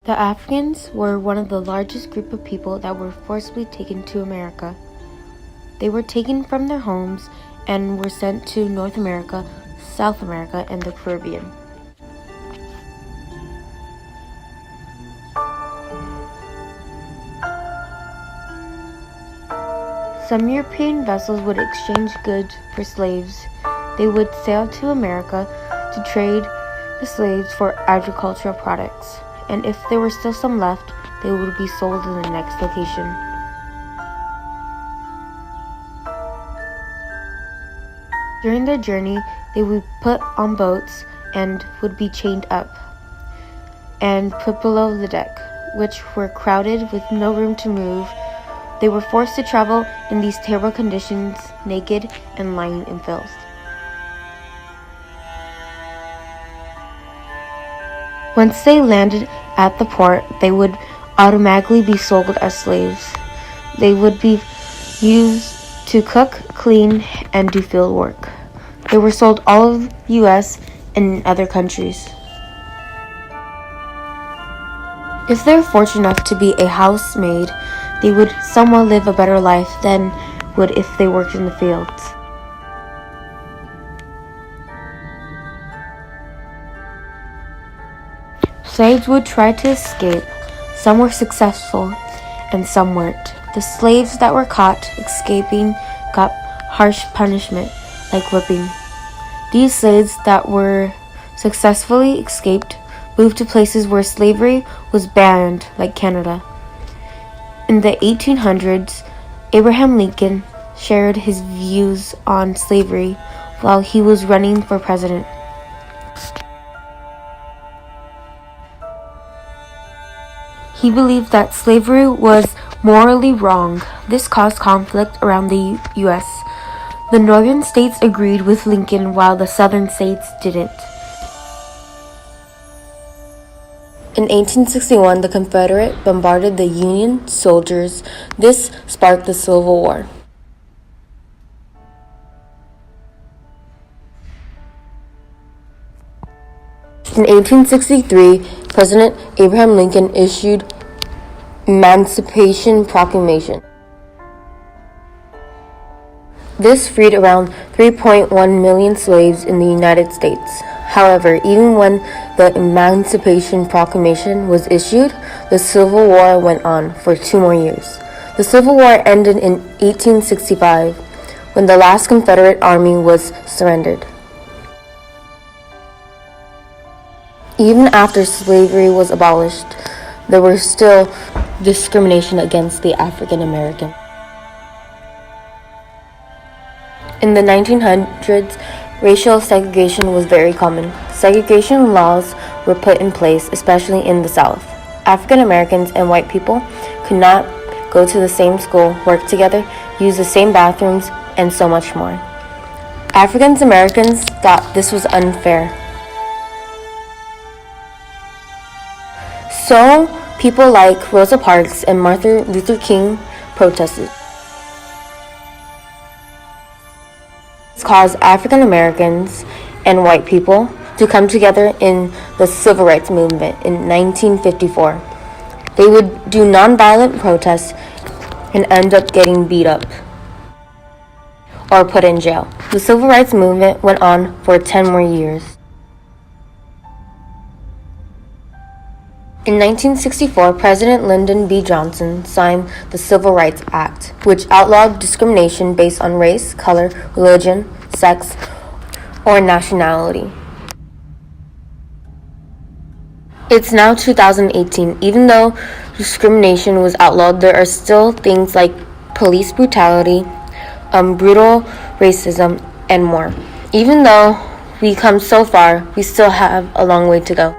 The Africans were one of the largest group of people that were forcibly taken to America. They were taken from their homes and were sent to North America, South America, and the Caribbean. Some European vessels would exchange goods for slaves. They would sail to America to trade the slaves for agricultural products, and if there were still some left, they would be sold in the next location. During their journey, they would put on boats and would be chained up and put below the deck, which were crowded with no room to move. They were forced to travel in these terrible conditions, naked and lying in filth. Once they landed at the port, they would automatically be sold as slaves. They would be used to cook, clean, and do field work. They were sold all over the U.S. and other countries. If they were fortunate enough to be a housemaid, they would somewhat live a better life than would if they worked in the fields. Slaves would try to escape. Some were successful and some weren't. The slaves that were caught escaping got harsh punishment, like whipping. These slaves that were successfully escaped moved to places where slavery was banned, like Canada. In the 1800s, Abraham Lincoln shared his views on slavery while he was running for president. He believed that slavery was morally wrong. This caused conflict around the U.S. The northern states agreed with Lincoln while the southern states didn't. In 1861, the Confederates bombarded the Union soldiers. This sparked the Civil War. In 1863, President Abraham Lincoln issued Emancipation Proclamation. This freed around 3.1 million slaves in the United States. However, even when the Emancipation Proclamation was issued, the Civil War went on for 2 more years. The Civil War ended in 1865, when the last Confederate Army was surrendered. Even after slavery was abolished, there was still discrimination against the African American. In the 1900s, racial segregation was very common. Segregation laws were put in place, especially in the South. African Americans and white people could not go to the same school, work together, use the same bathrooms, and so much more. African Americans thought this was unfair. So, people like Rosa Parks and Martin Luther King protested. This caused African Americans and white people to come together in the Civil Rights Movement in 1954. They would do nonviolent protests and end up getting beat up or put in jail. The Civil Rights Movement went on for 10 more years. In 1964, President Lyndon B. Johnson signed the Civil Rights Act, which outlawed discrimination based on race, color, religion, sex, or nationality. It's now 2018. Even though discrimination was outlawed, there are still things like police brutality, brutal racism, and more. Even though we come so far, we still have a long way to go.